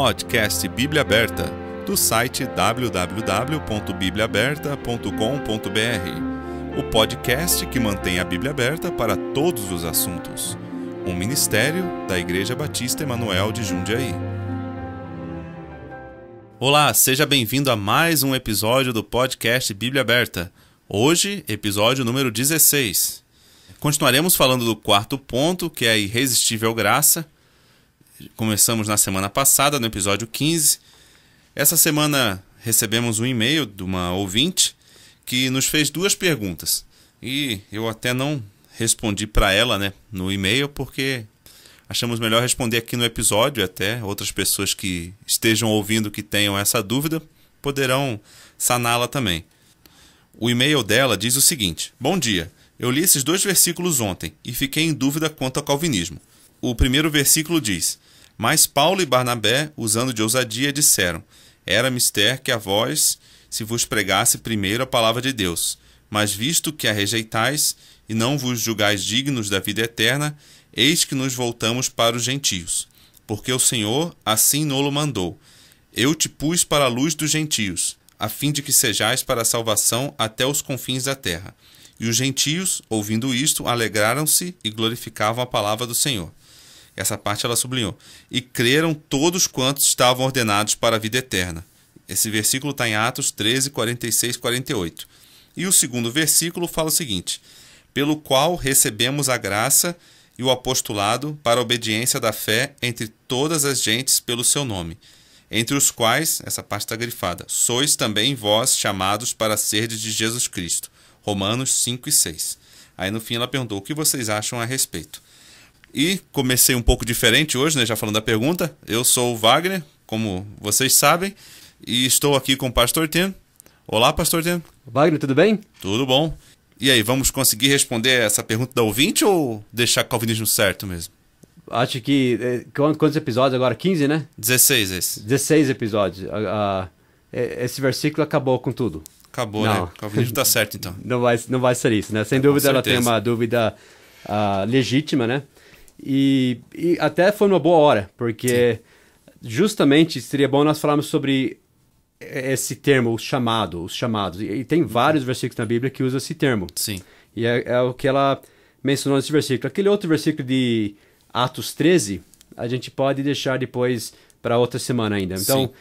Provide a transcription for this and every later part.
Podcast Bíblia Aberta, do site www.bibliaaberta.com.br. O podcast que mantém a Bíblia aberta para todos os assuntos. Um ministério da Igreja Batista Emanuel de Jundiaí. Olá, seja bem-vindo a mais um episódio do podcast Bíblia Aberta. Hoje, episódio número 16. Continuaremos falando do quarto ponto, que é a irresistível graça. Começamos na semana passada, no episódio 15. Essa semana recebemos um e-mail de uma ouvinte que nos fez duas perguntas. E eu até não respondi para ela, no e-mail, porque achamos melhor responder aqui no episódio. Até outras pessoas que estejam ouvindo que tenham essa dúvida poderão saná-la também. O e-mail dela diz o seguinte: Bom dia, eu li esses dois versículos ontem e fiquei em dúvida quanto ao calvinismo. O primeiro versículo diz: Mas Paulo e Barnabé, usando de ousadia, disseram: Era mister que a vós se vos pregasse primeiro a palavra de Deus. Mas visto que a rejeitais e não vos julgais dignos da vida eterna, eis que nos voltamos para os gentios. Porque o Senhor assim nolo mandou: Eu te pus para a luz dos gentios, a fim de que sejais para a salvação até os confins da terra. E os gentios, ouvindo isto, alegraram-se e glorificavam a palavra do Senhor. Essa parte ela sublinhou. E creram todos quantos estavam ordenados para a vida eterna. Esse versículo está em Atos 13, 46, 48. E o segundo versículo fala o seguinte: Pelo qual recebemos a graça e o apostolado para a obediência da fé entre todas as gentes pelo seu nome. Entre os quais, essa parte está grifada, sois também vós chamados para serdes de Jesus Cristo. Romanos 5 e 6. Aí no fim ela perguntou: o que vocês acham a respeito? E comecei um pouco diferente hoje, já falando da pergunta. Eu sou o Wagner, como vocês sabem, e estou aqui com o Pastor Tim. Olá, Pastor Tim. Wagner, tudo bem? Tudo bom. E aí, vamos conseguir responder essa pergunta da ouvinte ou deixar o calvinismo certo mesmo? Acho que... Quantos episódios agora? 15, né? 16 esse. 16 episódios. Esse versículo acabou com tudo. Acabou, não. Né? O calvinismo está certo, então. Não vai ser isso, né? Sem dúvida ela tem uma dúvida legítima, né? E até foi uma boa hora, porque justamente seria bom nós falarmos sobre esse termo, os chamados. E tem vários versículos na Bíblia que usam esse termo. Sim. E é o que ela mencionou nesse versículo. Aquele outro versículo de Atos 13, a gente pode deixar depois para outra semana ainda. Então, sim.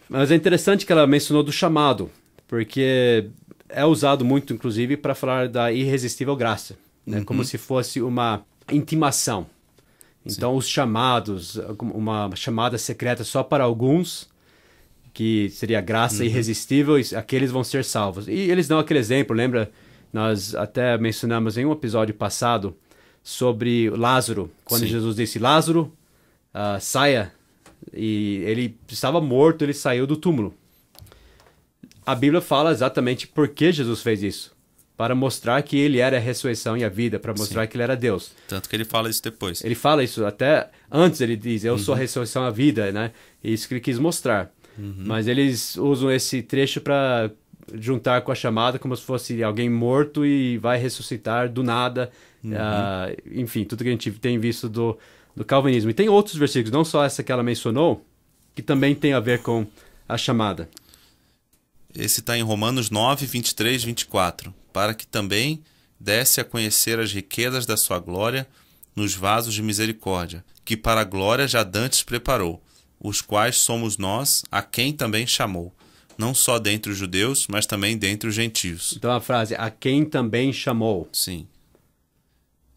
Mas é interessante que ela mencionou do chamado, porque é usado muito, inclusive, para falar da irresistível graça, né? Como se fosse uma intimação. Então, sim, os chamados, uma chamada secreta só para alguns, que seria graça irresistível, e aqueles vão ser salvos. E eles dão aquele exemplo, lembra? Nós até mencionamos em um episódio passado sobre Lázaro, quando sim, Jesus disse: Lázaro, saia. E ele estava morto, ele saiu do túmulo. A Bíblia fala exatamente por que Jesus fez isso. Para mostrar que ele era a ressurreição e a vida, para mostrar sim, que ele era Deus. Tanto que ele fala isso depois. Ele fala isso até antes, ele diz: eu sou a ressurreição e a vida, né? Isso que ele quis mostrar. Mas eles usam esse trecho para juntar com a chamada como se fosse alguém morto e vai ressuscitar do nada. Enfim, tudo que a gente tem visto do calvinismo. E tem outros versículos, não só essa que ela mencionou, que também tem a ver com a chamada. Esse está em Romanos 9, 23, 24. Para que também desse a conhecer as riquezas da sua glória nos vasos de misericórdia, que para a glória já dantes preparou, os quais somos nós, a quem também chamou, não só dentre os judeus, mas também dentre os gentios. Então a frase, a quem também chamou. Sim.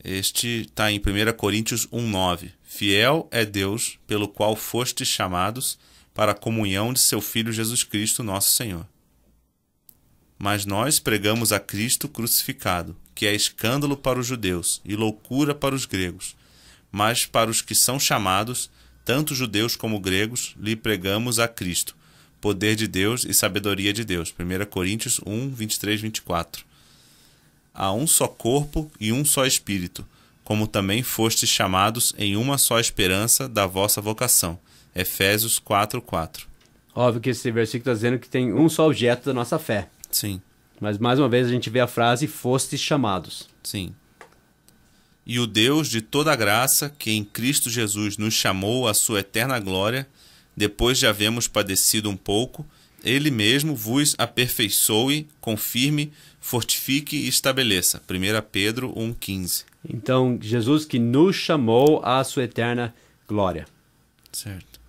Este está em 1 Coríntios 1,9. Fiel é Deus, pelo qual fostes chamados para a comunhão de seu Filho Jesus Cristo, nosso Senhor. Mas nós pregamos a Cristo crucificado, que é escândalo para os judeus e loucura para os gregos. Mas para os que são chamados, tanto judeus como gregos, lhe pregamos a Cristo, poder de Deus e sabedoria de Deus. 1 Coríntios 1, 23, 24. Há um só corpo e um só Espírito, como também fostes chamados em uma só esperança da vossa vocação. Efésios 4, 4. Óbvio que esse versículo está dizendo que tem um só objeto da nossa fé. Sim. Mas mais uma vez a gente vê a frase, fostes chamados. Sim. E o Deus de toda a graça, que em Cristo Jesus nos chamou à sua eterna glória, depois de havermos padecido um pouco, ele mesmo vos aperfeiçoe, confirme, fortifique e estabeleça. 1 Pedro 1,15. Então, Jesus que nos chamou à sua eterna glória. Certo.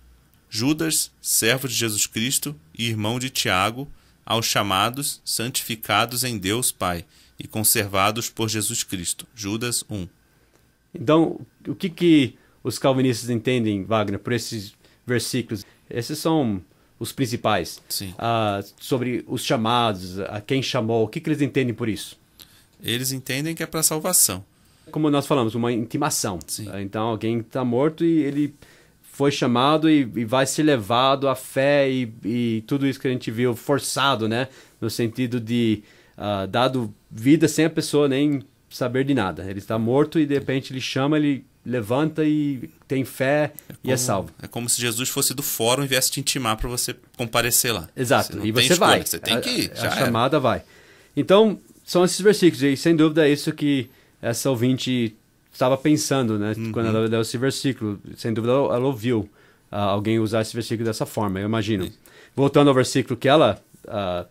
Judas, servo de Jesus Cristo e irmão de Tiago, aos chamados, santificados em Deus Pai e conservados por Jesus Cristo. Judas 1. Então, o que os calvinistas entendem, Wagner, por esses versículos? Esses são os principais. Sim. Sobre os chamados, a quem chamou, o que eles entendem por isso? Eles entendem que é para salvação. Como nós falamos, uma intimação. Sim. Então, alguém está morto e ele foi chamado e vai ser levado à fé e tudo isso que a gente viu forçado, né? No sentido de dado vida sem a pessoa nem saber de nada. Ele está morto e de repente ele chama, ele levanta e tem fé e é salvo. É como se Jesus fosse do fórum e viesse te intimar para você comparecer lá. Exato. Você e você vai. Você tem que ir. A chamada vai. Então, são esses versículos e sem dúvida é isso que essa ouvinte estava pensando, né? Quando ela leu esse versículo. Sem dúvida ela ouviu alguém usar esse versículo dessa forma, eu imagino. Sim. Voltando ao versículo que ela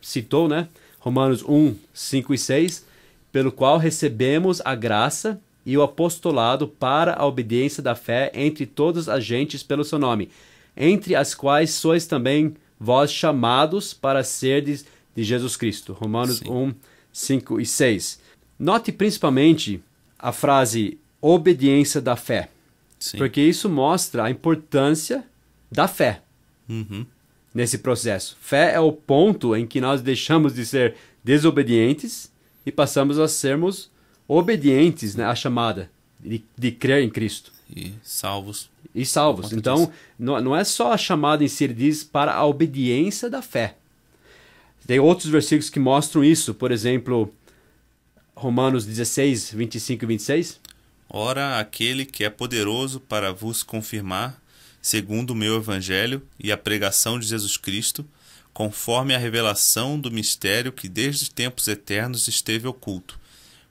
citou, né? Romanos 1, 5 e 6, pelo qual recebemos a graça e o apostolado para a obediência da fé entre todas as gentes pelo seu nome, entre as quais sois também vós chamados para serdes de Jesus Cristo. Romanos Sim. 1, 5 e 6. Note principalmente a frase obediência da fé, Sim. porque isso mostra a importância da fé. Uhum. Nesse processo. Fé é o ponto em que nós deixamos de ser desobedientes e passamos a sermos obedientes, né, à chamada de crer em Cristo. E salvos. E salvos. Então, não é só a chamada em si, ele diz para a obediência da fé. Tem outros versículos que mostram isso. Por exemplo, Romanos 16, 25 e 26. Ora, aquele que é poderoso para vos confirmar, segundo o meu evangelho e a pregação de Jesus Cristo, conforme a revelação do mistério que desde tempos eternos esteve oculto,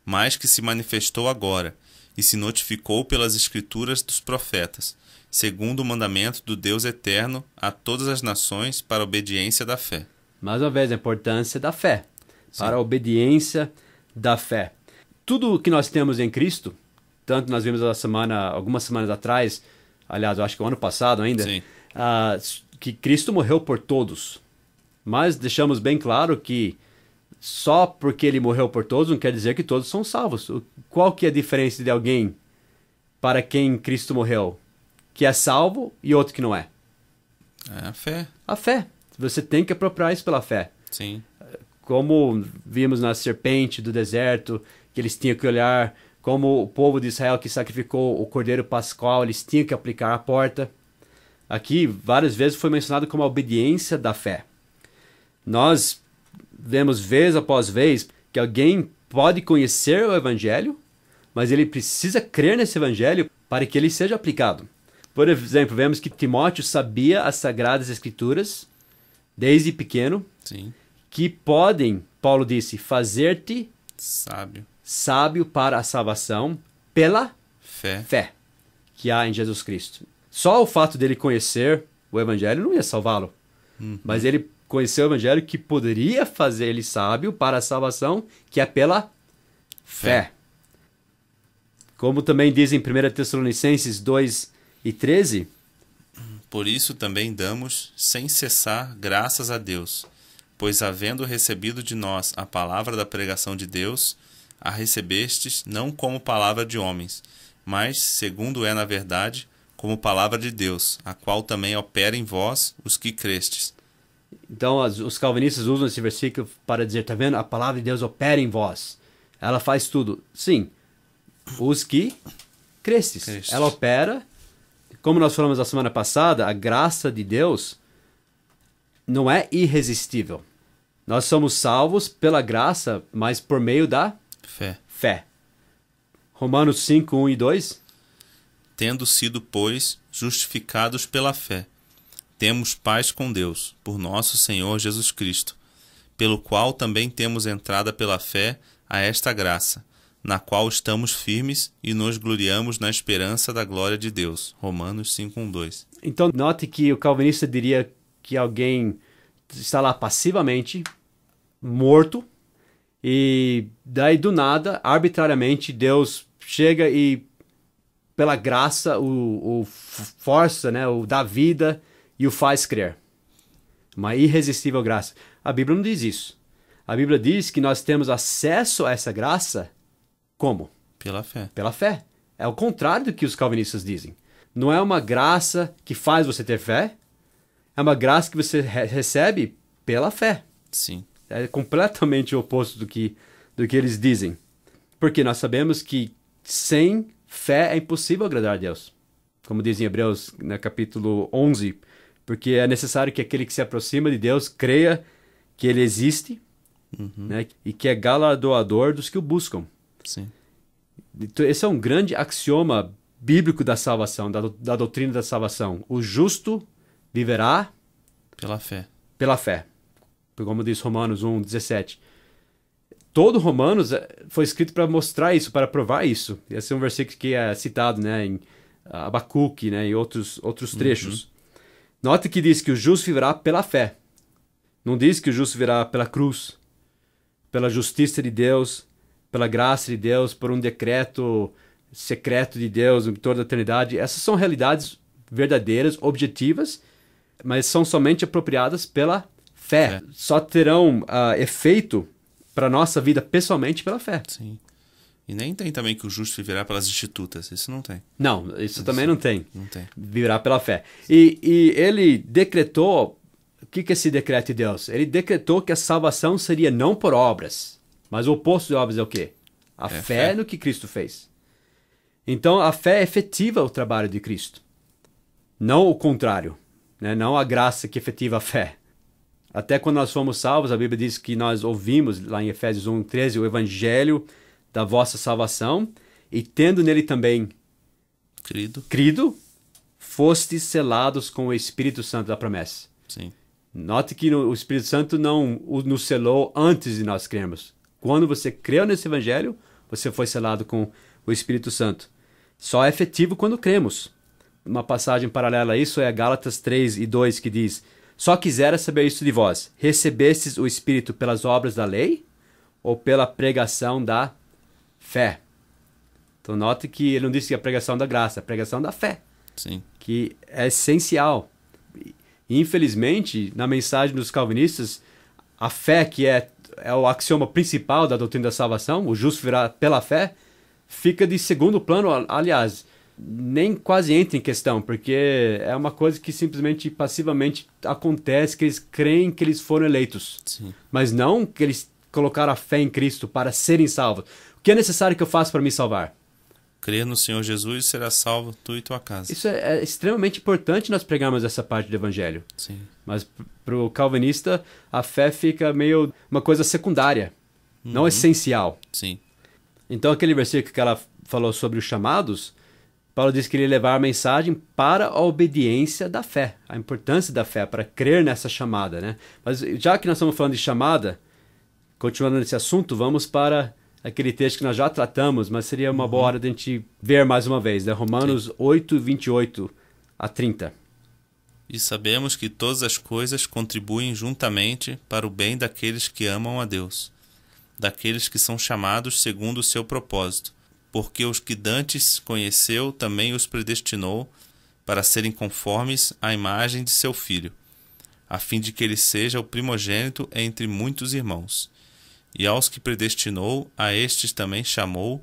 mas que se manifestou agora, e se notificou pelas escrituras dos profetas, segundo o mandamento do Deus eterno a todas as nações para a obediência da fé. Mais uma vez, a importância da fé, Sim. para a obediência da fé. Tudo o que nós temos em Cristo, tanto nós vimos algumas semanas atrás, aliás, eu acho que o ano passado ainda, que Cristo morreu por todos. Mas deixamos bem claro que só porque ele morreu por todos não quer dizer que todos são salvos. Qual que é a diferença de alguém para quem Cristo morreu? Que é salvo e outro que não é? É a fé. A fé. Você tem que apropriar isso pela fé. Sim. Como vimos na serpente do deserto, que eles tinham que olhar, como o povo de Israel que sacrificou o cordeiro pascual, eles tinham que aplicar a porta. Aqui, várias vezes foi mencionado como a obediência da fé. Nós vemos vez após vez que alguém pode conhecer o evangelho, mas ele precisa crer nesse evangelho para que ele seja aplicado. Por exemplo, vemos que Timóteo sabia as sagradas escrituras desde pequeno, Sim. que podem, Paulo disse, fazer-te sábio para a salvação pela fé que há em Jesus Cristo. Só o fato dele conhecer o evangelho não ia salvá-lo, mas ele conheceu o evangelho que poderia fazer ele sábio para a salvação, que é pela fé. Como também diz em 1 Tessalonicenses 2 e 13, por isso também damos, sem cessar, graças a Deus, pois havendo recebido de nós a palavra da pregação de Deus, a recebestes não como palavra de homens, mas, segundo é na verdade, como palavra de Deus, a qual também opera em vós os que crestes. Então, os calvinistas usam esse versículo para dizer, tá vendo? A palavra de Deus opera em vós. Ela faz tudo. Sim, os que crestes. Ela opera. Como nós falamos na semana passada, a graça de Deus não é irresistível. Nós somos salvos pela graça, mas por meio da fé. Romanos 5, 1 e 2. Tendo sido, pois, justificados pela fé, temos paz com Deus, por nosso Senhor Jesus Cristo, pelo qual também temos entrada pela fé a esta graça, na qual estamos firmes e nos gloriamos na esperança da glória de Deus. Romanos 5, 1, 2. Então, note que o calvinista diria que alguém está lá passivamente, morto, e daí do nada, arbitrariamente, Deus chega e, pela graça, o força, né, o dá vida e o faz crer. Uma irresistível graça. A Bíblia não diz isso. A Bíblia diz que nós temos acesso a essa graça como? Pela fé. Pela fé. É o contrário do que os calvinistas dizem. Não é uma graça que faz você ter fé, é uma graça que você recebe pela fé. Sim. É completamente o oposto do que eles dizem. Porque nós sabemos que sem fé é impossível agradar a Deus. Como diz em Hebreus, no capítulo 11, porque é necessário que aquele que se aproxima de Deus creia que ele existe, né, e que é galardoador dos que o buscam. Sim. Então, esse é um grande axioma bíblico da salvação, da doutrina da salvação. O justo viverá Pela fé. pela fé. Como diz Romanos 1:17. Todo Romanos foi escrito para mostrar isso, para provar isso. Esse é um versículo que é citado, né, em Abacuque, né, e outros trechos. Note que diz que o justo viverá pela fé. Não diz que o justo viverá pela cruz, pela justiça de Deus, pela graça de Deus, por um decreto secreto de Deus em toda a eternidade. Essas são realidades verdadeiras, objetivas, mas são somente apropriadas pela fé. Só terão efeito para a nossa vida pessoalmente pela fé. Sim. E nem tem também que o justo viverá pelas institutas. Isso não tem. Não, isso também não tem. Não tem. Viverá pela fé. E ele decretou... O que é esse decreto de Deus? Ele decretou que a salvação seria não por obras. Mas o oposto de obras é o quê? A fé no que Cristo fez. Então, a fé é efetiva o trabalho de Cristo. Não o contrário. Né? Não a graça que efetiva a fé. Até quando nós fomos salvos, a Bíblia diz que nós ouvimos, lá em Efésios 1:13, o evangelho da vossa salvação, e tendo nele também crido, fostes selados com o Espírito Santo da promessa. Sim. Note que o Espírito Santo não nos selou antes de nós crermos. Quando você creu nesse evangelho, você foi selado com o Espírito Santo. Só é efetivo quando cremos. Uma passagem paralela a isso é Gálatas 3:2, que diz: só quisera saber isso de vós, recebestes o Espírito pelas obras da lei ou pela pregação da fé? Então note que ele não disse que é a pregação da graça, é a pregação da fé. Sim. Que é essencial. Infelizmente, na mensagem dos calvinistas, a fé, que é o axioma principal da doutrina da salvação, o justo virá pela fé, fica de segundo plano. Aliás, nem quase entra em questão, porque é uma coisa que simplesmente, passivamente acontece, que eles creem que eles foram eleitos. Sim. Mas não que eles colocaram a fé em Cristo para serem salvos. O que é necessário que eu faça para me salvar? Crer no Senhor Jesus e será salvo tu e tua casa. Isso é extremamente importante nós pregarmos essa parte do Evangelho. Sim. Mas para o calvinista, a fé fica meio uma coisa secundária, não essencial. Sim. Então, aquele versículo que ela falou sobre os chamados, Paulo diz que ele levar a mensagem para a obediência da fé, a importância da fé, para crer nessa chamada, né? Mas já que nós estamos falando de chamada, continuando nesse assunto, vamos para aquele texto que nós já tratamos, mas seria uma boa hora de a gente ver mais uma vez, né? Romanos 8:28-30. E sabemos que todas as coisas contribuem juntamente para o bem daqueles que amam a Deus, daqueles que são chamados segundo o seu propósito, porque os que dantes conheceu também os predestinou para serem conformes à imagem de seu Filho, a fim de que ele seja o primogênito entre muitos irmãos. E aos que predestinou, a estes também chamou,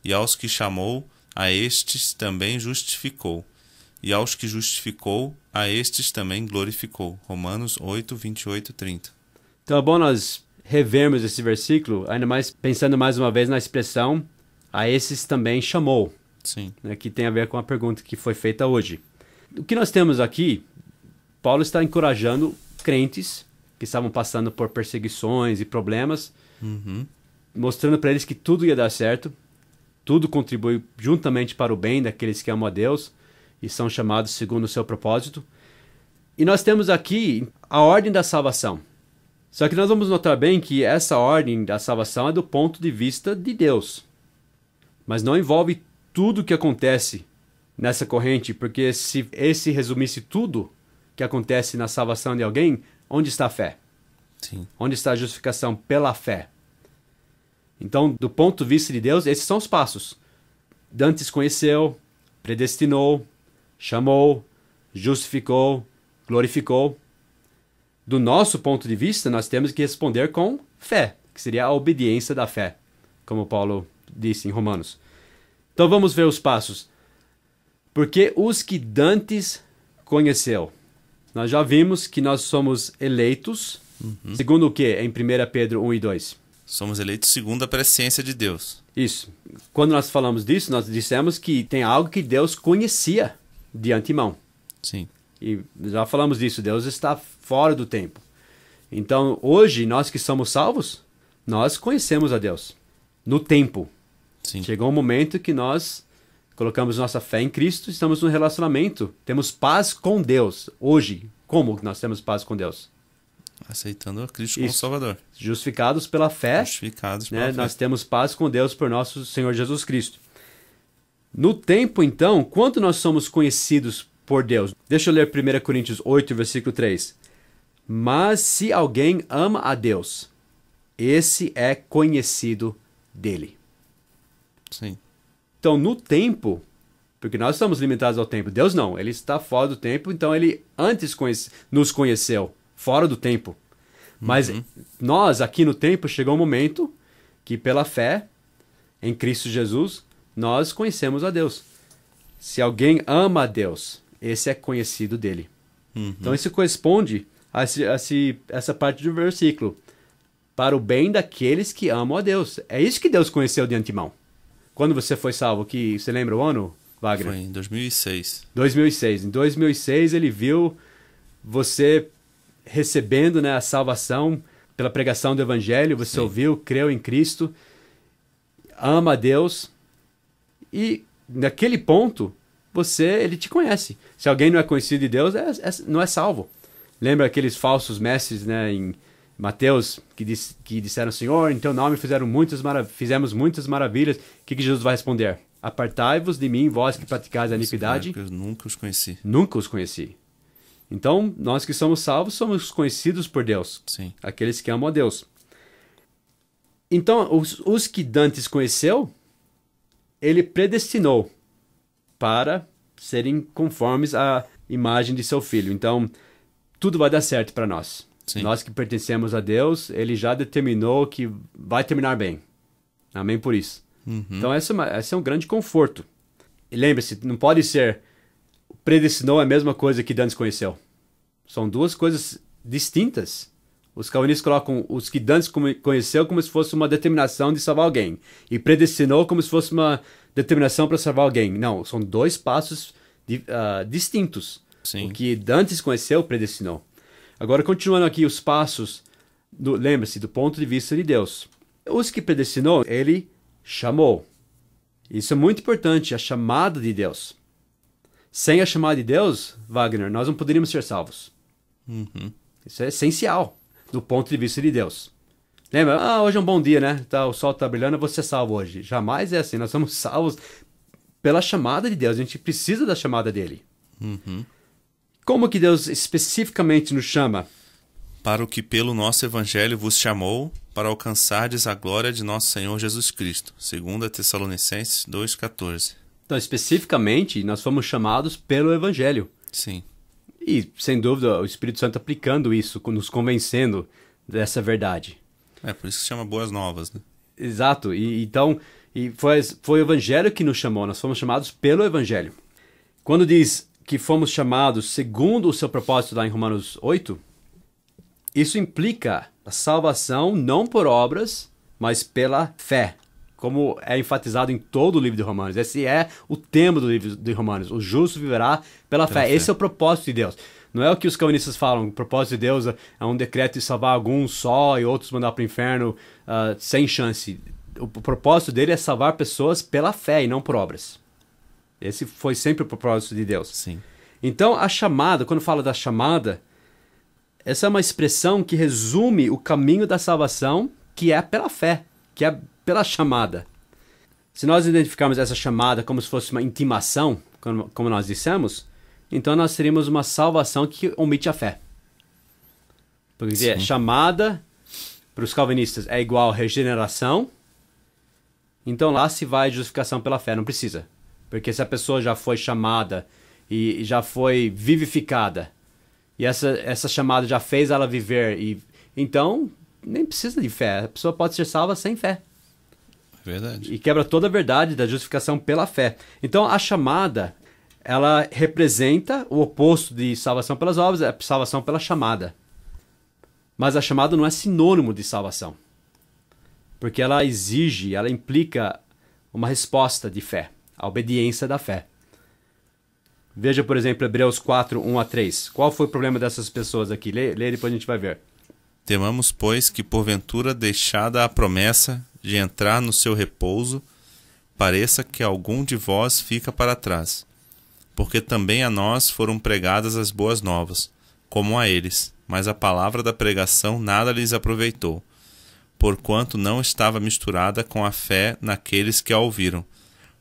e aos que chamou, a estes também justificou, e aos que justificou, a estes também glorificou. Romanos 8:28-30. Então é bom nós revermos esse versículo, ainda mais pensando mais uma vez na expressão a esses também chamou. Sim. Né, que tem a ver com a pergunta que foi feita hoje. O que nós temos aqui, Paulo está encorajando crentes que estavam passando por perseguições e problemas, mostrando para eles que tudo ia dar certo, tudo contribui juntamente para o bem daqueles que amam a Deus e são chamados segundo o seu propósito. E nós temos aqui a ordem da salvação. Só que nós vamos notar bem que essa ordem da salvação é do ponto de vista de Deus, mas não envolve tudo o que acontece nessa corrente, porque se esse resumisse tudo que acontece na salvação de alguém, onde está a fé? Sim. Onde está a justificação pela fé? Então, do ponto de vista de Deus, esses são os passos. Dantes conheceu, predestinou, chamou, justificou, glorificou. Do nosso ponto de vista, nós temos que responder com fé, que seria a obediência da fé, como Paulo disse em Romanos. Então vamos ver os passos. Porque os que dantes conheceu. Nós já vimos que nós somos eleitos, segundo o quê? Em 1 Pedro 1 e 2. Somos eleitos segundo a presciência de Deus. Isso. Quando nós falamos disso, nós dissemos que tem algo que Deus conhecia de antemão. Sim. E já falamos disso, Deus está fora do tempo. Então, hoje, nós que somos salvos, nós conhecemos a Deus no tempo. Sim. Chegou um momento que nós colocamos nossa fé em Cristo, estamos num relacionamento, temos paz com Deus. Hoje, como nós temos paz com Deus? Aceitando a Cristo como Salvador. Justificados pela fé, Justificados pela fé. nós temos paz com Deus por nosso Senhor Jesus Cristo. No tempo, então, quanto nós somos conhecidos por Deus? Deixa eu ler 1 Coríntios 8, versículo 3. Mas se alguém ama a Deus, esse é conhecido dele. Sim. Então, no tempo, porque nós estamos limitados ao tempo, Deus não, ele está fora do tempo, então ele antes nos conheceu, fora do tempo. Mas nós, aqui no tempo, chegou um momento que pela fé em Cristo Jesus, nós conhecemos a Deus. Se alguém ama a Deus, esse é conhecido dele. Então isso corresponde a essa parte do versículo. Para o bem daqueles que amam a Deus. É isso que Deus conheceu de antemão. Quando você foi salvo, que você lembra o ano, Wagner? Foi em 2006. 2006. Em 2006 ele viu você recebendo, né, a salvação pela pregação do Evangelho. Você ouviu, creu em Cristo, ama a Deus. E naquele ponto, ele te conhece. Se alguém não é conhecido de Deus, não é salvo. Lembra aqueles falsos mestres, né, em Mateus, que disseram, Senhor, em teu nome fizemos muitas maravilhas. O que Jesus vai responder? Apartai-vos de mim, vós que praticais a iniquidade. Eu nunca os conheci. Nunca os conheci. Então, nós que somos salvos, somos conhecidos por Deus. Sim. Aqueles que amam a Deus. Então, os que dantes conheceu, ele predestinou para serem conformes à imagem de seu filho. Então, tudo vai dar certo para nós. Sim. Nós que pertencemos a Deus, ele já determinou que vai terminar bem. Amém por isso. Então, esse é um grande conforto. E lembre-se, não pode ser predestinou é a mesma coisa que dantes conheceu. São duas coisas distintas. Os calvinistas colocam os que dantes conheceu como se fosse uma determinação de salvar alguém. E predestinou como se fosse uma determinação para salvar alguém. Não, são dois passos distintos. Sim. O que dantes conheceu, predestinou. Agora, continuando aqui os passos, lembre-se, do ponto de vista de Deus. Os que predestinou, ele chamou. Isso é muito importante, a chamada de Deus. Sem a chamada de Deus, Wagner, nós não poderíamos ser salvos. Isso é essencial, do ponto de vista de Deus. Lembra? Hoje é um bom dia, né? O sol está brilhando, eu vou ser salvo hoje. Jamais é assim, nós somos salvos pela chamada de Deus. A gente precisa da chamada dele. Como que Deus especificamente nos chama? Para o que pelo nosso evangelho vos chamou, para alcançardes a glória de nosso Senhor Jesus Cristo. 2 Tessalonicenses 2,14. Então, especificamente, nós fomos chamados pelo evangelho. Sim. E, sem dúvida, o Espírito Santo aplicando isso, nos convencendo dessa verdade. É por isso que se chama Boas Novas, né? Exato. Então, foi o evangelho que nos chamou. Nós fomos chamados pelo evangelho. Quando diz que fomos chamados segundo o seu propósito lá em Romanos 8, isso implica a salvação não por obras, mas pela fé. Como é enfatizado em todo o livro de Romanos. Esse é o tema do livro de Romanos. O justo viverá pela fé. Esse é o propósito de Deus. Não é o que os calvinistas falam. O propósito de Deus é um decreto de salvar alguns só e outros mandar para o inferno sem chance. O propósito dele é salvar pessoas pela fé e não por obras. Esse foi sempre o propósito de Deus. Sim. Então, a chamada, quando fala da chamada, essa é uma expressão que resume o caminho da salvação, que é pela fé, que é pela chamada. Se nós identificarmos essa chamada como se fosse uma intimação, como nós dissemos, então nós teríamos uma salvação que omite a fé. Porque chamada, para os calvinistas, é igual regeneração. Então lá se vai justificação pela fé, não precisa. Porque se a pessoa já foi chamada e já foi vivificada, e essa chamada já fez ela viver, então nem precisa de fé. A pessoa pode ser salva sem fé. Verdade. E quebra toda a verdade da justificação pela fé. Então a chamada, ela representa o oposto de salvação pelas obras, é salvação pela chamada. Mas a chamada não é sinônimo de salvação. Porque ela exige, ela implica uma resposta de fé, a obediência da fé. Veja, por exemplo, Hebreus 4, 1 a 3. Qual foi o problema dessas pessoas aqui? Lê e depois a gente vai ver. Temamos, pois, que porventura deixada a promessa de entrar no seu repouso, pareça que algum de vós fica para trás. Porque também a nós foram pregadas as boas novas, como a eles, mas a palavra da pregação nada lhes aproveitou, porquanto não estava misturada com a fé naqueles que a ouviram.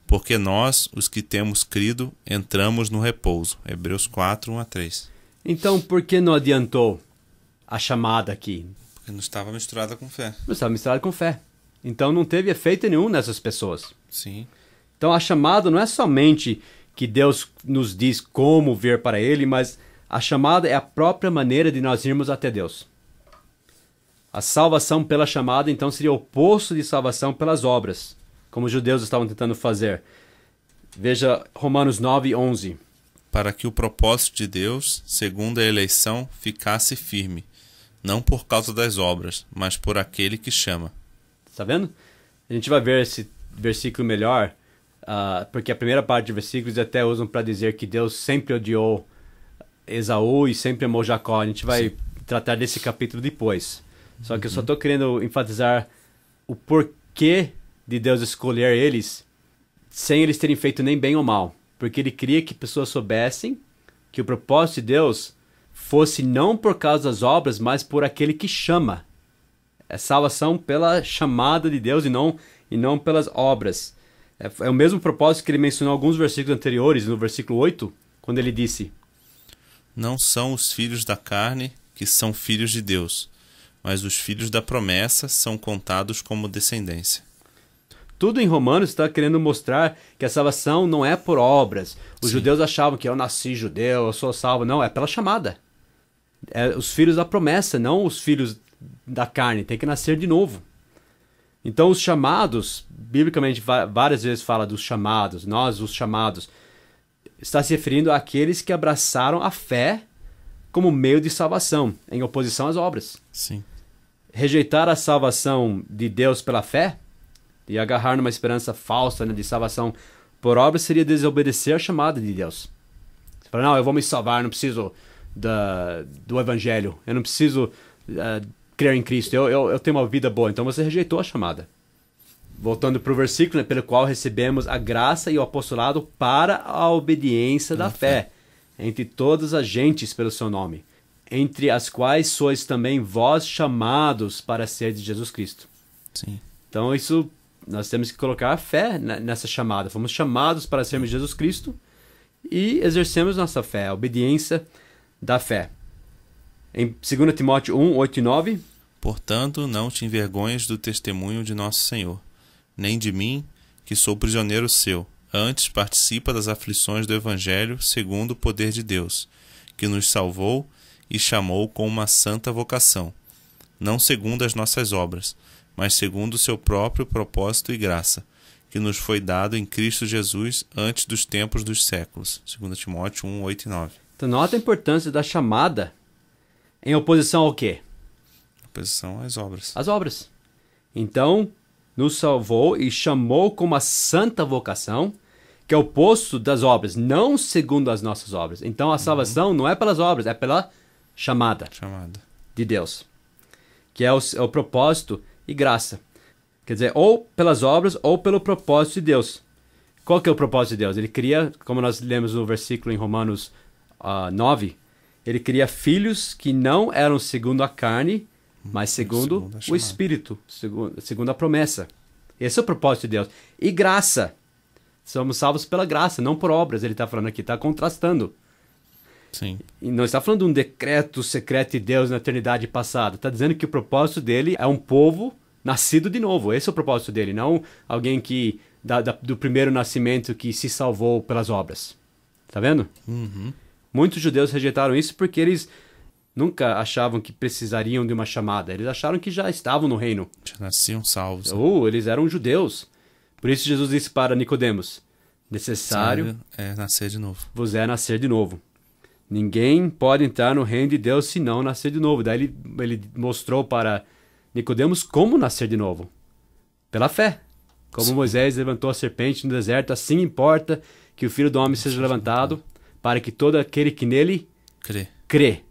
Porque nós, os que temos crido, entramos no repouso. Hebreus 4, 1 a 3. Então, por que não adiantou a chamada aqui? Porque não estava misturada com fé. Não estava misturada com fé. Então não teve efeito nenhum nessas pessoas. Sim. Então a chamada não é somente que Deus nos diz como vir para Ele, mas a chamada é a própria maneira de nós irmos até Deus. A salvação pela chamada, então, seria o oposto de salvação pelas obras, como os judeus estavam tentando fazer. Veja Romanos 9, 11. Para que o propósito de Deus, segundo a eleição, ficasse firme, não por causa das obras, mas por aquele que chama. Está vendo? A gente vai ver esse versículo melhor, porque a primeira parte do versículo eles até usam para dizer que Deus sempre odiou Esaú e sempre amou Jacó. A gente vai tratar desse capítulo depois. Só que eu só estou querendo enfatizar o porquê de Deus escolher eles sem eles terem feito nem bem ou mal. Porque ele queria que pessoas soubessem que o propósito de Deus fosse não por causa das obras, mas por aquele que chama. É salvação pela chamada de Deus e não pelas obras. É o mesmo propósito que ele mencionou em alguns versículos anteriores, no versículo 8, quando ele disse: Não são os filhos da carne que são filhos de Deus, mas os filhos da promessa são contados como descendência. Tudo em Romanos está querendo mostrar que a salvação não é por obras. Os judeus achavam que eu nasci judeu, eu sou salvo. Não, é pela chamada. É os filhos da promessa, não os filhos da carne. Tem que nascer de novo. Então os chamados, biblicamente várias vezes fala dos chamados, nós os chamados, está se referindo àqueles que abraçaram a fé como meio de salvação, em oposição às obras. Sim. Rejeitar a salvação de Deus pela fé e agarrar numa esperança falsa, né, de salvação por obras seria desobedecer a chamada de Deus. Você fala, não, eu vou me salvar, não preciso do evangelho, eu não preciso crer em Cristo, eu tenho uma vida boa. Então você rejeitou a chamada. Voltando para o versículo, né, pelo qual recebemos a graça e o apostolado para a obediência da fé, entre todas as gentes pelo seu nome, entre as quais sois também vós chamados para ser de Jesus Cristo. Sim. Então isso, nós temos que colocar a fé nessa chamada. Fomos chamados para sermos Jesus Cristo e exercemos nossa fé, a obediência da fé. Em 2 Timóteo 1, 8 e 9... Portanto, não te envergonhes do testemunho de nosso Senhor, nem de mim, que sou prisioneiro seu. Antes participa das aflições do Evangelho segundo o poder de Deus, que nos salvou e chamou com uma santa vocação, não segundo as nossas obras, mas segundo o seu próprio propósito e graça, que nos foi dado em Cristo Jesus antes dos tempos dos séculos. 2 Timóteo 1, 8 e 9. Então nota a importância da chamada em oposição ao quê? Oposição às obras. As obras. Então, nos salvou e chamou com uma santa vocação, que é o oposto das obras, não segundo as nossas obras. Então a salvação não é pelas obras, é pela chamada de Deus, que é o propósito e graça. Quer dizer, ou pelas obras ou pelo propósito de Deus. Qual que é o propósito de Deus? Ele cria, como nós lemos no versículo em Romanos 9, ele cria filhos que não eram segundo a carne, mas segundo o Espírito, segundo a promessa. Esse é o propósito de Deus. E graça. Somos salvos pela graça, não por obras. Ele está falando aqui, está contrastando. Sim. E não está falando de um decreto secreto de Deus na eternidade passada. Está dizendo que o propósito dele é um povo nascido de novo. Esse é o propósito dele, não alguém que do primeiro nascimento que se salvou pelas obras. Tá vendo? Uhum. Muitos judeus rejeitaram isso porque eles nunca achavam que precisariam de uma chamada. Eles acharam que já estavam no reino. Já nasciam salvos. Eles eram judeus. Por isso Jesus disse para Nicodemos: necessário é nascer de novo. vos é nascer de novo. Ninguém pode entrar no reino de Deus se não nascer de novo. Daí ele mostrou para Nicodemos como nascer de novo. Pela fé. Como Moisés levantou a serpente no deserto, assim importa que o Filho do Homem seja levantado, para que todo aquele que nele crê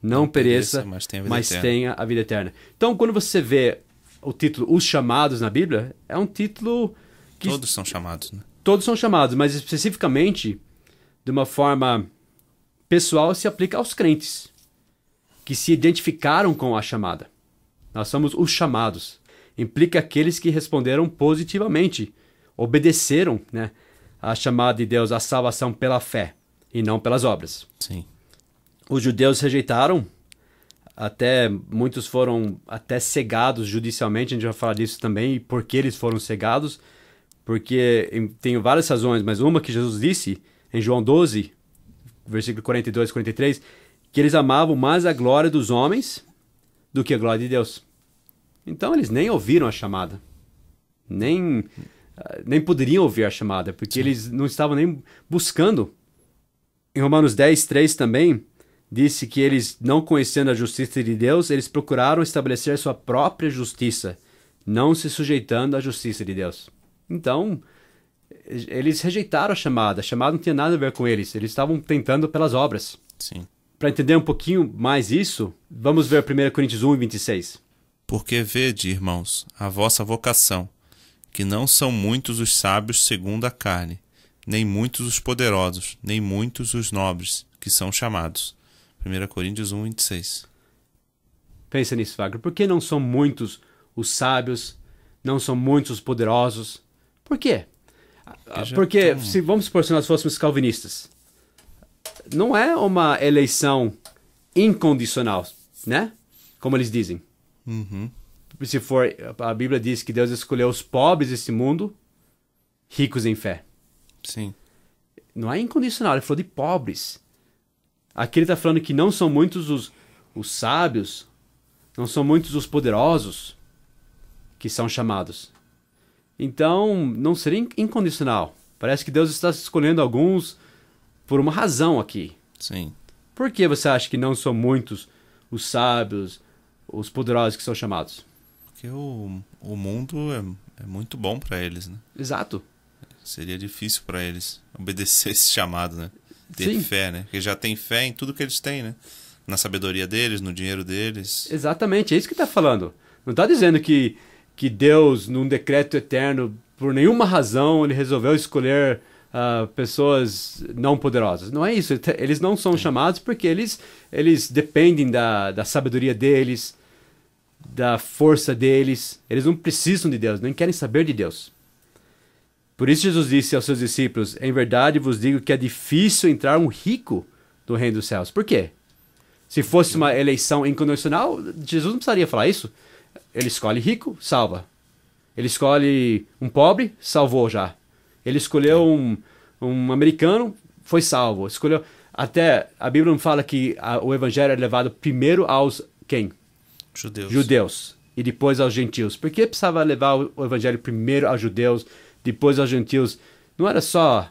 não pereça, mas tenha a vida eterna. Então, quando você vê o título Os Chamados na Bíblia, é um título que... Todos são chamados, né? Todos são chamados, mas especificamente, de uma forma pessoal, se aplica aos crentes, que se identificaram com a chamada. Nós somos os chamados. Implica aqueles que responderam positivamente, obedeceram, né, a chamada de Deus, a salvação pela fé, e não pelas obras. Sim. Os judeus rejeitaram, muitos foram até cegados judicialmente, a gente vai falar disso também, e por que eles foram cegados, porque tem várias razões, mas uma que Jesus disse em João 12, versículo 42 e 43, que eles amavam mais a glória dos homens do que a glória de Deus. Então eles nem ouviram a chamada, nem poderiam ouvir a chamada, porque Sim. eles não estavam nem buscando. Em Romanos 10, 3 também, disse que eles, não conhecendo a justiça de Deus, eles procuraram estabelecer sua própria justiça, não se sujeitando à justiça de Deus. Então, eles rejeitaram a chamada não tinha nada a ver com eles estavam tentando pelas obras. Sim. Para entender um pouquinho mais isso, vamos ver 1 Coríntios 1, 26. Porque vede, irmãos, a vossa vocação, que não são muitos os sábios segundo a carne, nem muitos os poderosos, nem muitos os nobres, que são chamados. 1 Coríntios 1, 26. Pensa nisso, Wagner. Por que não são muitos os sábios, não são muitos os poderosos? Por quê? Porque, vamos supor, se nós fôssemos calvinistas, não é uma eleição incondicional, né? Como eles dizem. Uhum. Se for, a Bíblia diz que Deus escolheu os pobres desse mundo, ricos em fé. Sim. Não é incondicional, ele falou de pobres. Aqui ele está falando que não são muitos os sábios, não são muitos os poderosos que são chamados. Então, não seria incondicional. Parece que Deus está escolhendo alguns por uma razão aqui. Sim. Por que você acha que não são muitos os sábios, os poderosos que são chamados? Porque o mundo é muito bom para eles, né? Exato. Seria difícil para eles obedecer esse chamado, né? Ter Sim. fé, né? Porque já tem fé em tudo que eles têm, né? Na sabedoria deles, no dinheiro deles. Exatamente, é isso que está falando. Não está dizendo que Deus, num decreto eterno, por nenhuma razão, ele resolveu escolher pessoas não poderosas. Não é isso. Eles não são chamados porque eles dependem da sabedoria deles, da força deles. Eles não precisam de Deus, nem querem saber de Deus. Por isso Jesus disse aos seus discípulos: em verdade vos digo que é difícil entrar um rico no reino dos céus. Por quê? Se fosse uma eleição incondicional, Jesus não precisaria falar isso. Ele escolhe rico, salva. Ele escolhe um pobre, salvou já. Ele escolheu um americano, foi salvo. Escolheu. Até a Bíblia não fala que o evangelho é levado primeiro aos quem? Judeus. E depois aos gentios. Por que precisava levar o evangelho primeiro aos judeus, depois aos gentios? Não era só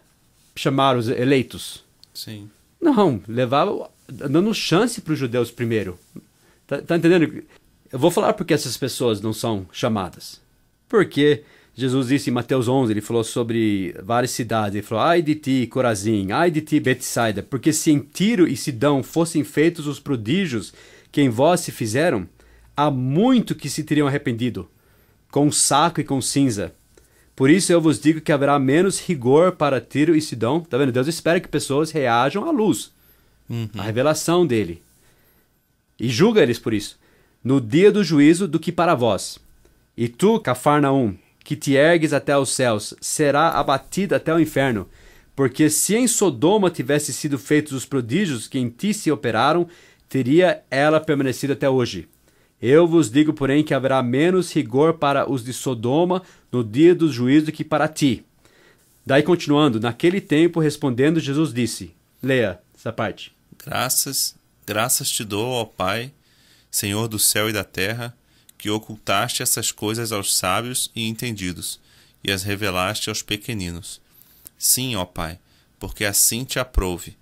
chamar os eleitos. Sim. Não, levava dando chance para os judeus primeiro. Tá entendendo? Eu vou falar porque essas pessoas não são chamadas. Porque Jesus disse em Mateus 11, ele falou sobre várias cidades. Ele falou: ai de ti, Corazim, ai de ti, Betsaida, porque se em Tiro e Sidão fossem feitos os prodígios que em vós se fizeram, há muito que se teriam arrependido, com saco e com cinza. Por isso eu vos digo que haverá menos rigor para Tiro e Sidão. Tá vendo? Deus espera que pessoas reajam à luz, à revelação dele. E julga eles por isso, no dia do juízo, do que para vós. E tu, Cafarnaum, que te ergues até os céus, será abatida até o inferno. Porque se em Sodoma tivesse sido feitos os prodígios que em ti se operaram, teria ela permanecido até hoje. Eu vos digo, porém, que haverá menos rigor para os de Sodoma no dia do juízo que para ti. Daí continuando, naquele tempo, respondendo, Jesus disse, leia essa parte. Graças te dou, ó Pai, Senhor do céu e da terra, que ocultaste essas coisas aos sábios e entendidos, e as revelaste aos pequeninos. Sim, ó Pai, porque assim te aprouve.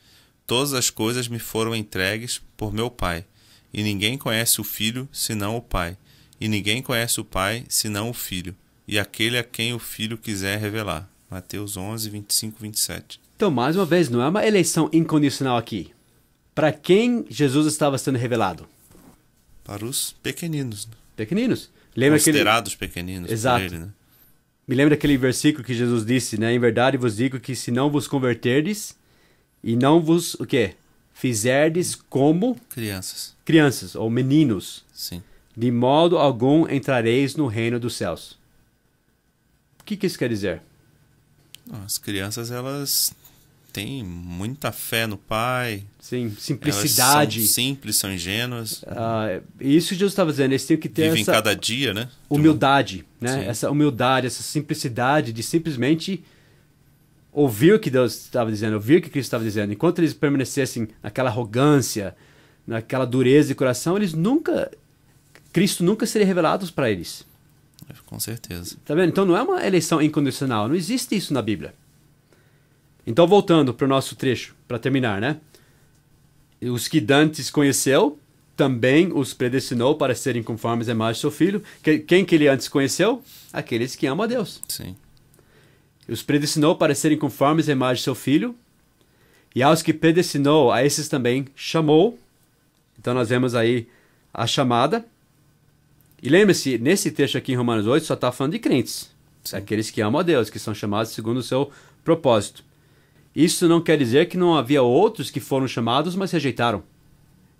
Todas as coisas me foram entregues por meu Pai, e ninguém conhece o Filho senão o Pai, e ninguém conhece o Pai senão o Filho, e aquele a quem o Filho quiser revelar. Mateus 11, 25, 27. Então, mais uma vez, não é uma eleição incondicional aqui. Para quem Jesus estava sendo revelado? Para os pequeninos. Pequeninos. Lembra considerados pequeninos. Exato. Por ele, né? Me lembra daquele versículo que Jesus disse, né? Em verdade vos digo que se não vos converterdes e não vos, o quê? Fizerdes como crianças ou meninos, sim, de modo algum entrareis no reino dos céus. O que isso quer dizer? As crianças, elas têm muita fé no Pai. Sim, simplicidade. Elas são simples, são ingênuas. Isso que Jesus estava dizendo, eles têm que ter vivem cada dia, né? Humildade, né? Sim. Essa humildade, essa simplicidade de simplesmente ouvir o que Deus estava dizendo, ouvir o que Cristo estava dizendo. Enquanto eles permanecessem naquela arrogância, naquela dureza de coração, Cristo nunca seria revelado para eles. Com certeza. Tá vendo? Então não é uma eleição incondicional, não existe isso na Bíblia. Então voltando para o nosso trecho, para terminar, né? Os que dantes conheceu, também os predestinou para serem conformes à imagem de seu Filho. Quem que ele antes conheceu? Aqueles que amam a Deus. Sim. Os predestinou para serem conformes à imagem de seu Filho. E aos que predestinou, a esses também chamou. Então nós vemos aí a chamada. E lembre-se, nesse texto aqui em Romanos 8, só está falando de crentes. Sim. Aqueles que amam a Deus, que são chamados segundo o seu propósito. Isso não quer dizer que não havia outros que foram chamados, mas rejeitaram.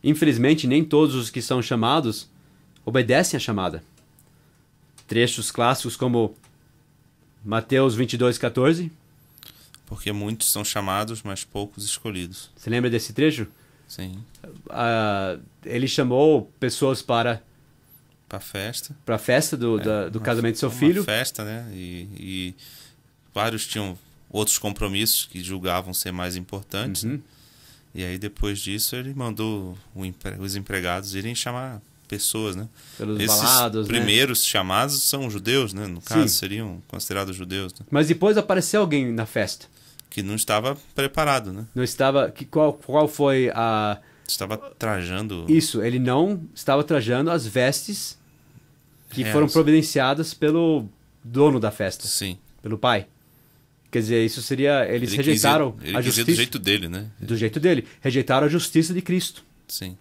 Infelizmente, nem todos os que são chamados obedecem à chamada. Trechos clássicos como Mateus 22:14. Porque muitos são chamados, mas poucos escolhidos. Você lembra desse trecho? Sim. Ele chamou pessoas para a festa do casamento de seu filho. Uma festa, né? E vários tinham outros compromissos que julgavam ser mais importantes. Uhum. E aí, depois disso, ele mandou os empregados irem chamar pessoas, né? Pelos balados, primeiros chamados são judeus, né? No caso, Sim. seriam considerados judeus. Né? Mas depois apareceu alguém na festa. Que não estava preparado, né? Não estava... Qual foi a... Estava trajando... Isso, ele não estava trajando as vestes que foram providenciadas pelo dono da festa. Sim. Pelo pai. Quer dizer, isso seria... Eles rejeitaram a justiça. Do jeito dele, né? Do jeito dele. Rejeitaram a justiça de Cristo. Sim.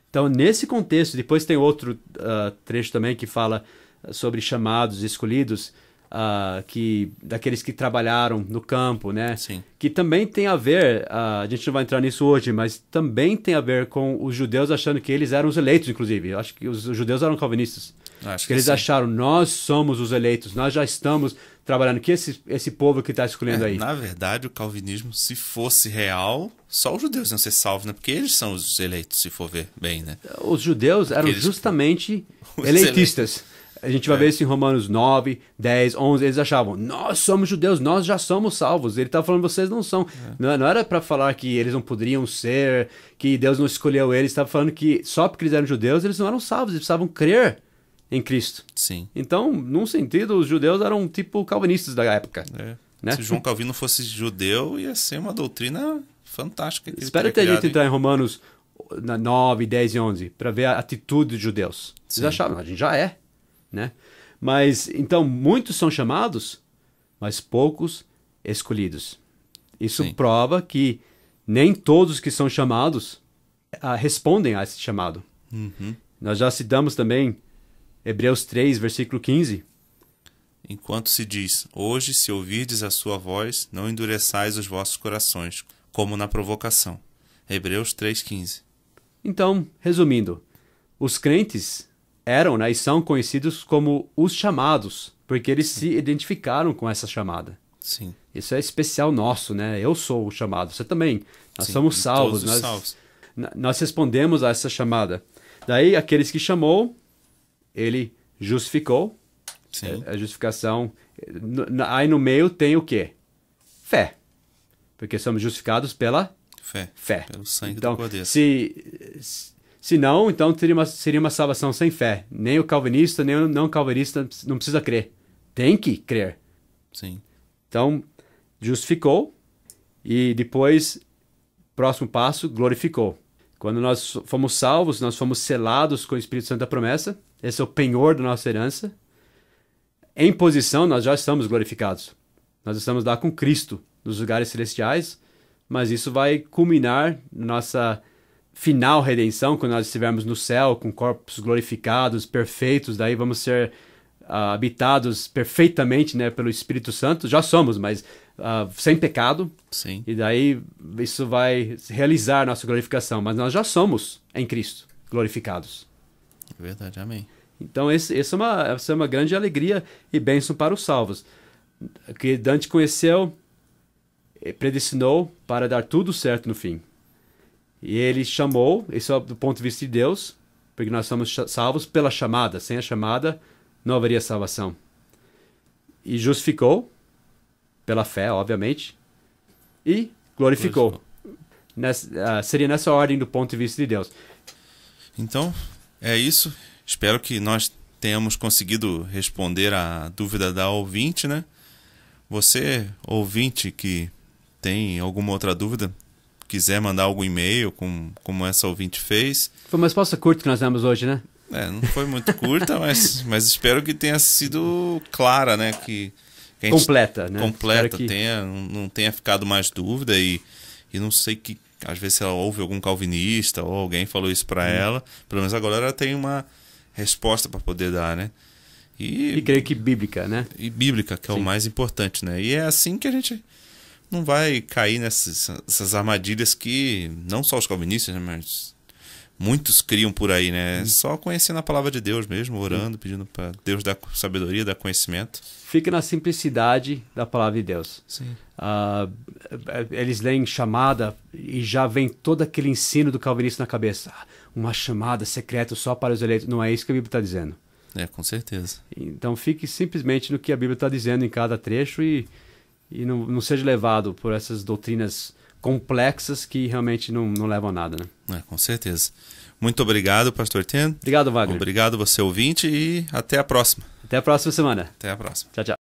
Então, nesse contexto, depois tem outro trecho também que fala sobre chamados escolhidos, daqueles que trabalharam no campo, né? Sim. Que também tem a ver, a gente não vai entrar nisso hoje, mas também tem a ver com os judeus achando que eles eram os eleitos, inclusive. Eu acho que os judeus eram calvinistas. Acho que eles acharam, nós somos os eleitos, nós já estamos trabalhando, que esse povo que está escolhendo aí. Na verdade, o calvinismo, se fosse real, só os judeus iam ser salvos, né? Porque eles são os eleitos, se for ver bem, né? Os judeus eram justamente eleitistas. A gente vai ver isso em Romanos 9, 10, 11. Eles achavam, nós somos judeus, nós já somos salvos. Ele estava falando, vocês não são. Não era para falar que eles não poderiam ser, que Deus não escolheu eles. Estava falando que só porque eles eram judeus, eles não eram salvos. Eles precisavam crer em Cristo. Sim. Então, num sentido, os judeus eram tipo calvinistas da época. Né? Se João Calvino fosse judeu, ia ser uma doutrina fantástica. Espero ter dito entrar em Romanos 9, 10 e 11 para ver a atitude dos judeus. Eles achavam, a gente já é. Né? Mas, então, muitos são chamados, mas poucos escolhidos. Isso prova que nem todos que são chamados respondem a esse chamado. Uhum. Nós já citamos também Hebreus 3, versículo 15. Enquanto se diz, hoje, se ouvirdes a sua voz, não endureçais os vossos corações, como na provocação. Hebreus 3,15. Então, resumindo, os crentes eram, né, e são conhecidos como os chamados porque eles se identificaram com essa chamada. Sim. Isso é especial nosso, né? Eu sou o chamado, você também. Nós Sim, somos e salvos. todos os salvos. Nós respondemos a essa chamada. Daí, aqueles que chamou, ele justificou. Sim. A justificação. Aí no meio tem o quê? Fé. Porque somos justificados pela fé. Pelo sangue Então, do Cordeiro. se não, então seria uma salvação sem fé. Nem o calvinista, nem o não calvinista não precisa crer. Tem que crer. Sim. Então, justificou e depois, próximo passo, glorificou. Quando nós fomos salvos, nós fomos selados com o Espírito Santo da promessa. Esse é o penhor da nossa herança. Em posição, nós já estamos glorificados. Nós estamos lá com Cristo, nos lugares celestiais, mas isso vai culminar na nossa final redenção, quando nós estivermos no céu, com corpos glorificados, perfeitos, daí vamos ser habitados perfeitamente, né, pelo Espírito Santo. Já somos, mas sem pecado. Sim. E daí isso vai realizar nossa glorificação. Mas nós já somos em Cristo glorificados. É verdade, amém. Então essa é uma grande alegria e bênção para os salvos. Que Dante conheceu, predestinou para dar tudo certo no fim. E ele chamou, isso é do ponto de vista de Deus, porque nós somos salvos pela chamada. Sem a chamada, não haveria salvação. E justificou, pela fé, obviamente, e glorificou. Seria nessa ordem do ponto de vista de Deus. Então, é isso. Espero que nós tenhamos conseguido responder a dúvida da ouvinte, né? Você, ouvinte, que tem alguma outra dúvida, quiser mandar algum e-mail, como essa ouvinte fez. Foi uma resposta curta que nós demos hoje, né? Não foi muito curta, mas espero que tenha sido clara, né? Que a gente completa, né? Completa, não tenha ficado mais dúvida e não sei que às vezes ela ouve algum calvinista ou alguém falou isso para ela, pelo menos agora ela tem uma resposta para poder dar, né? E creio que bíblica, né? E bíblica, que é o mais importante, né? E é assim que a gente não vai cair nessas armadilhas que não só os calvinistas, né, mas muitos criam por aí, né? Só conhecendo a palavra de Deus mesmo, orando, pedindo para Deus dar sabedoria, dar conhecimento. Fica na simplicidade da palavra de Deus. Sim. Eles leem chamada e já vem todo aquele ensino do calvinista na cabeça. Uma chamada secreta só para os eleitos. Não é isso que a Bíblia está dizendo. Com certeza. Então fique simplesmente no que a Bíblia está dizendo em cada trecho e não seja levado por essas doutrinas complexas que realmente não levam a nada, né? Com certeza. Muito obrigado, Pastor Ten. Obrigado, Wagner. Obrigado, você ouvinte, e até a próxima. Até a próxima semana. Até a próxima. Tchau, tchau.